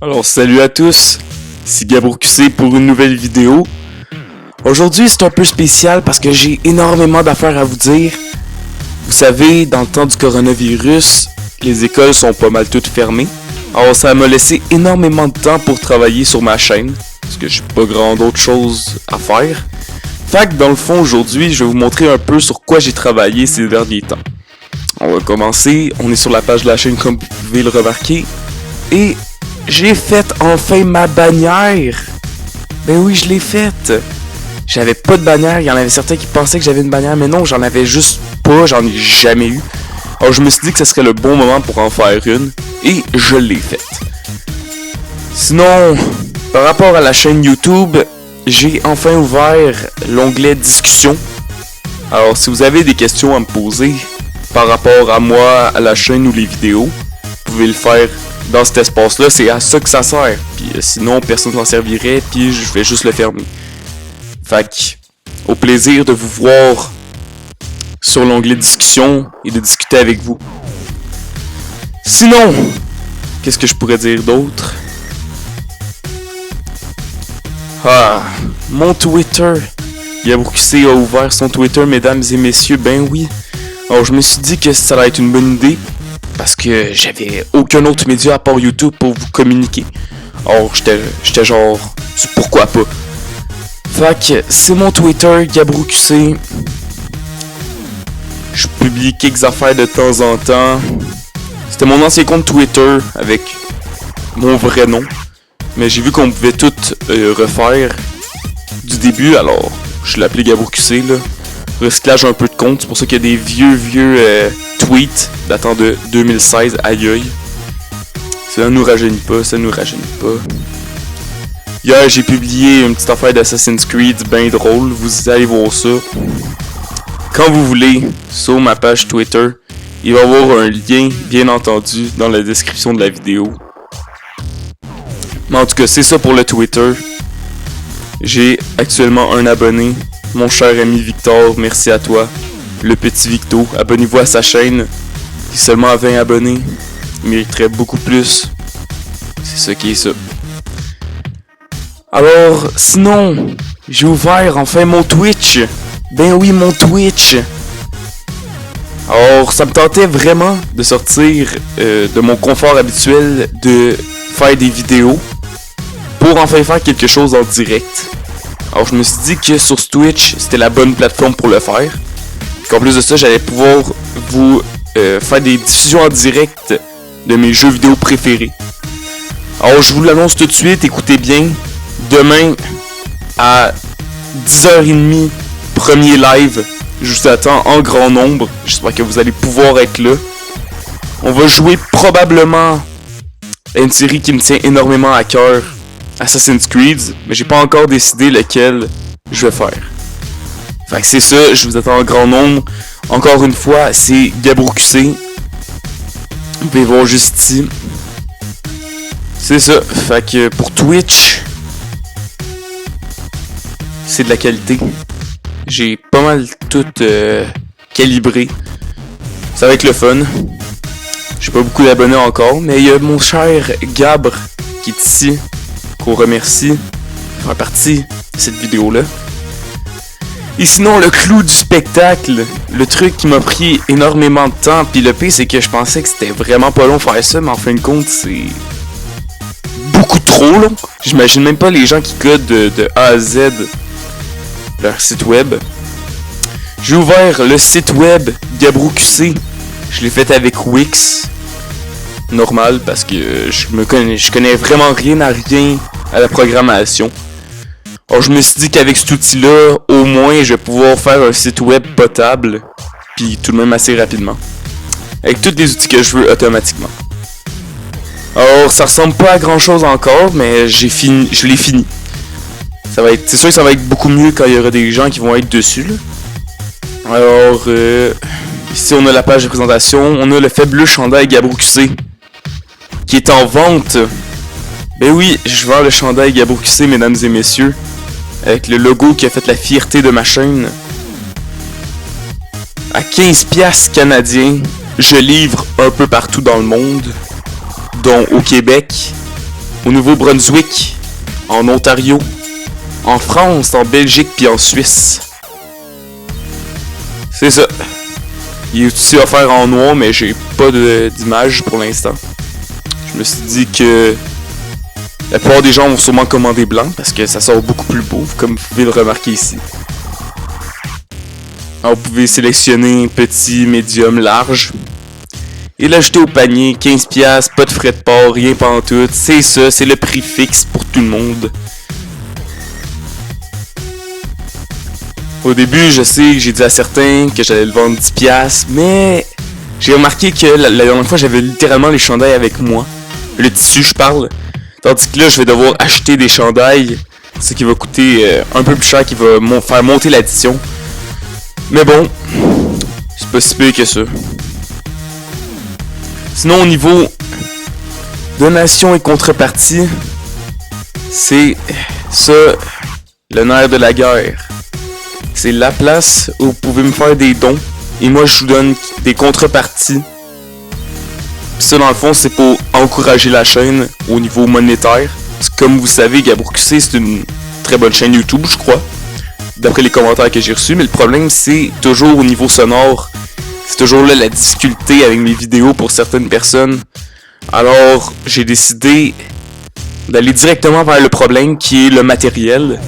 Alors salut à tous, c'est Gabro QC pour une nouvelle vidéo. Aujourd'hui c'est un peu spécial parce que j'ai énormément d'affaires à vous dire. Vous savez, dans le temps du coronavirus, les écoles sont pas mal toutes fermées. Alors ça m'a laissé énormément de temps pour travailler sur ma chaîne, parce que j'ai pas grand d'autres choses à faire. Fait que dans le fond aujourd'hui, je vais vous montrer un peu sur quoi j'ai travaillé ces derniers temps. On va commencer, on est sur la page de la chaîne comme vous pouvez le remarquer. Et j'ai fait enfin ma bannière. Ben oui, je l'ai faite. J'avais pas de bannière, il y en avait certains qui pensaient que j'avais une bannière, mais non, j'en avais juste pas, j'en ai jamais eu. Alors je me suis dit que ce serait le bon moment pour en faire une, et je l'ai faite. Sinon, par rapport à la chaîne YouTube, j'ai enfin ouvert l'onglet discussion. Alors si vous avez des questions à me poser par rapport à moi, à la chaîne ou les vidéos, vous pouvez le faire dans cet espace-là, c'est à ça que ça sert. Puis sinon, personne s'en servirait, puis je vais juste le fermer. Fait que, au plaisir de vous voir sur l'onglet discussion et de discuter avec vous. Sinon, qu'est-ce que je pourrais dire d'autre? Ah, mon Twitter. Gabro QC a ouvert son Twitter, mesdames et messieurs, ben oui. Alors je me suis dit que ça allait être une bonne idée, parce que j'avais aucun autre média à part YouTube pour vous communiquer. Alors j'étais genre, pourquoi pas? Fait que c'est mon Twitter, Gabro QC. Je publie quelques affaires de temps en temps. C'était mon ancien compte Twitter avec mon vrai nom. Mais j'ai vu qu'on pouvait tout refaire du début, alors je l'ai appelé Gabro QC là. Recyclage un peu de compte, c'est pour ça qu'il y a des vieux tweets datant de 2016, aïe aïe. Ça nous rajeunit pas, ça nous rajeunit pas. Hier j'ai publié une petite affaire d'Assassin's Creed bien drôle, vous allez voir ça. Quand vous voulez, sur ma page Twitter, il va y avoir un lien, bien entendu, dans la description de la vidéo. Mais en tout cas, c'est ça pour le Twitter. J'ai actuellement un abonné, mon cher ami Victor, merci à toi. Le petit Victo, abonnez-vous à sa chaîne. Il est seulement à 20 abonnés, il mériterait beaucoup plus. C'est ça qui est ça. Alors, sinon, j'ai ouvert enfin mon Twitch. Ben oui, mon Twitch. Alors, ça me tentait vraiment de sortir de mon confort habituel, de faire des vidéos, pour enfin faire quelque chose en direct. Alors, je me suis dit que sur Twitch, c'était la bonne plateforme pour le faire. Qu'en plus de ça, j'allais pouvoir vous faire des diffusions en direct de mes jeux vidéo préférés. Alors, je vous l'annonce tout de suite, écoutez bien. Demain, à 10h30, premier live. Je vous attends en grand nombre. J'espère que vous allez pouvoir être là. On va jouer probablement à une série qui me tient énormément à cœur, Assassin's Creed, mais j'ai pas encore décidé lequel je vais faire. Fait que c'est ça, je vous attends en grand nombre. Encore une fois, c'est Gabro QC. Vous pouvez voir juste ici. C'est ça, fait que pour Twitch, c'est de la qualité. J'ai pas mal tout calibré. Ça va être le fun. J'ai pas beaucoup d'abonnés encore, mais il y a mon cher Gabre qui est ici, qu'on remercie de faire partie de cette vidéo-là. Et sinon, le clou du spectacle, le truc qui m'a pris énormément de temps, puis le pire c'est que je pensais que c'était vraiment pas long faire ça, mais en fin de compte, c'est beaucoup trop long. J'imagine même pas les gens qui codent de A à Z leur site web. J'ai ouvert le site web Gabro QC. Je l'ai fait avec Wix. Normal parce que je connais vraiment rien à la programmation. Alors je me suis dit qu'avec cet outil-là, au moins je vais pouvoir faire un site web potable. Puis tout de même assez rapidement. Avec tous les outils que je veux automatiquement. Alors ça ressemble pas à grand chose encore, mais je l'ai fini. C'est sûr que ça va être beaucoup mieux quand il y aura des gens qui vont être dessus là. Alors, ici on a la page de présentation, on a le fabuleux chandail Gabro QC qui est en vente. Ben oui, je vends le chandail Gabro QC, mesdames et messieurs, avec le logo qui a fait la fierté de ma chaîne. À 15$ canadiens, je livre un peu partout dans le monde, dont au Québec. au Nouveau-Brunswick, en Ontario, en France, en Belgique puis en Suisse. C'est ça. Il est aussi offert en noir, mais j'ai pas d'image pour l'instant. Je me suis dit que la plupart des gens vont sûrement commander blanc parce que ça sort beaucoup plus beau, comme vous pouvez le remarquer ici. Alors, vous pouvez sélectionner petit, médium, large. Et l'ajouter au panier, 15$, pas de frais de port, rien pantoute. C'est ça, c'est le prix fixe pour tout le monde. Au début, je sais que j'ai dit à certains que j'allais le vendre 10$, mais j'ai remarqué que la dernière fois, j'avais littéralement les chandails avec moi. Le tissu, je parle. Tandis que là, je vais devoir acheter des chandails, ce qui va coûter un peu plus cher, qui va faire monter l'addition. Mais bon, c'est pas si pire que ça. Sinon, au niveau donation et contrepartie, c'est ça, le nerf de la guerre. C'est la place où vous pouvez me faire des dons et moi je vous donne des contreparties. Pis ça dans le fond c'est pour encourager la chaîne au niveau monétaire. Parce que comme vous savez, Gabro QC c'est une très bonne chaîne YouTube je crois. D'après les commentaires que j'ai reçus. Mais le problème c'est toujours au niveau sonore. C'est toujours là la difficulté avec mes vidéos pour certaines personnes. Alors j'ai décidé d'aller directement vers le problème qui est le matériel.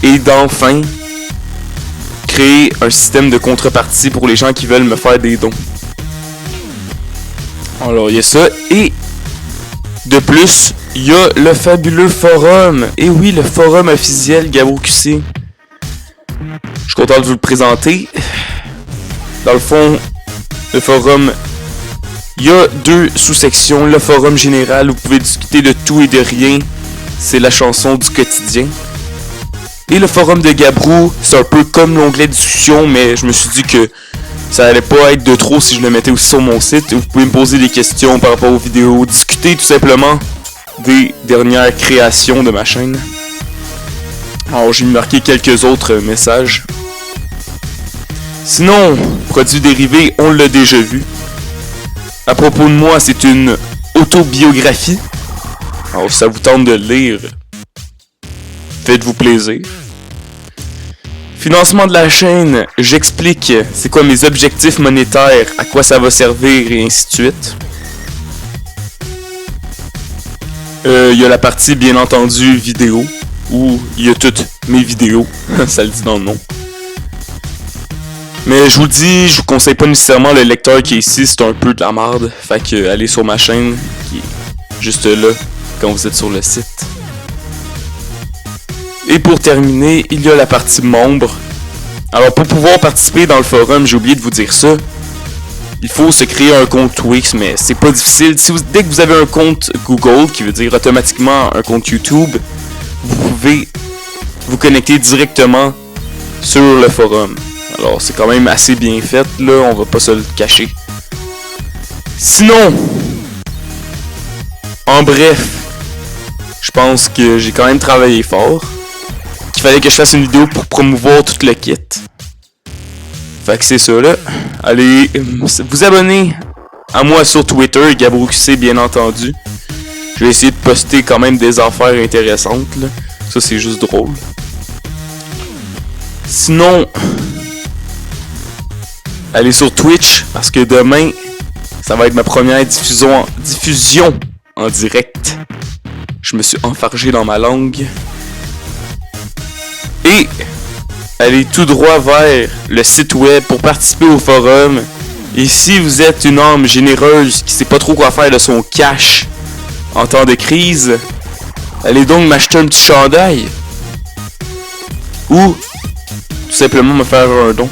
Et d'enfin créer un système de contrepartie pour les gens qui veulent me faire des dons. Alors il y a ça. Et de plus, il y a le fabuleux forum. Et oui, le forum officiel Gabro QC. Je suis content de vous le présenter. Dans le fond, le forum, il y a deux sous-sections. Le forum général où vous pouvez discuter de tout et de rien. C'est la chanson du quotidien. Et le forum de Gabro, c'est un peu comme l'onglet discussion, mais je me suis dit que ça allait pas être de trop si je le mettais aussi sur mon site. Vous pouvez me poser des questions par rapport aux vidéos, discuter tout simplement des dernières créations de ma chaîne. Alors j'ai marqué quelques autres messages. Sinon, produits dérivés, on l'a déjà vu. À propos de moi, c'est une autobiographie. Alors si ça vous tente de le lire, faites-vous plaisir. Financement de la chaîne, j'explique c'est quoi mes objectifs monétaires, à quoi ça va servir et ainsi de suite. Il y a la partie bien entendu vidéo, où il y a toutes mes vidéos, ça le dit dans le nom. Mais je vous dis, je vous conseille pas nécessairement le lecteur qui est ici, c'est un peu de la merde. Fait que allez sur ma chaîne, qui est juste là, quand vous êtes sur le site. Et pour terminer, il y a la partie membres. Alors pour pouvoir participer dans le forum, j'ai oublié de vous dire ça. Il faut se créer un compte Twix, mais c'est pas difficile. Dès que vous avez un compte Google, qui veut dire automatiquement un compte YouTube, vous pouvez vous connecter directement sur le forum. Alors c'est quand même assez bien fait, là, on va pas se le cacher. Sinon, en bref, je pense que j'ai quand même travaillé fort. Il fallait que je fasse une vidéo pour promouvoir tout le kit. Fait que c'est ça là. Allez vous abonner à moi sur Twitter, Gabro QC bien entendu. Je vais essayer de poster quand même des affaires intéressantes là. Ça c'est juste drôle. Sinon, allez sur Twitch parce que demain, ça va être ma première diffusion en direct. Je me suis enfargé dans ma langue. Et allez tout droit vers le site web pour participer au forum. Et si vous êtes une âme généreuse qui sait pas trop quoi faire de son cash en temps de crise, allez donc m'acheter un petit chandail. Ou tout simplement me faire un don.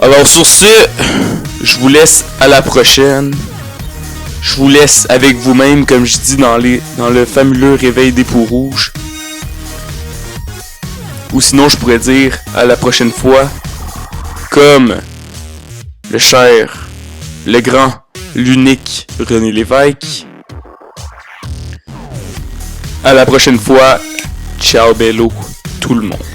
Alors sur ce, je vous laisse à la prochaine. Je vous laisse avec vous-même, comme je dis dans le fabuleux réveil des peaux rouges. Ou sinon, je pourrais dire à la prochaine fois, comme le cher, le grand, l'unique René Lévesque. À la prochaine fois, ciao bello tout le monde.